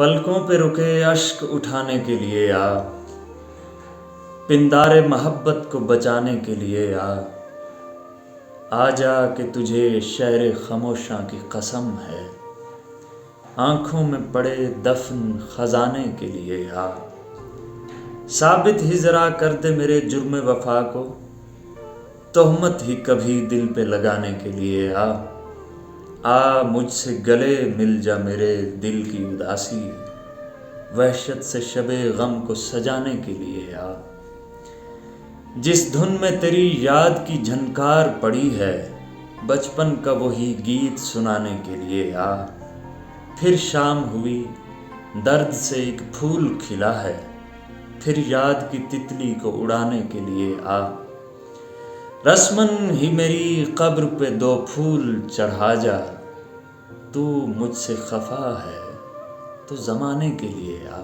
پلکوں پہ رکے اشک اٹھانے کے لیے آ، پندار محبت کو بچانے کے لیے آ جا کہ تجھے شہر خاموشاں کی قسم ہے، آنکھوں میں پڑے دفن خزانے کے لیے آ، ثابت ہی ذرا کر دے میرے جرم وفا کو، تہمت ہی کبھی دل پہ لگانے کے لیے آ مجھ سے گلے مل جا میرے دل کی اداسی، وحشت سے شب غم کو سجانے کے لیے آ، جس دھن میں تیری یاد کی جھنکار پڑی ہے، بچپن کا وہی گیت سنانے کے لیے آ، پھر شام ہوئی درد سے ایک پھول کھلا ہے، پھر یاد کی تتلی کو اڑانے کے لیے آ، رسماً ہی میری قبر پہ 2 پھول چڑھا جا، تو مجھ سے خفا ہے تو زمانے کے لیے آ۔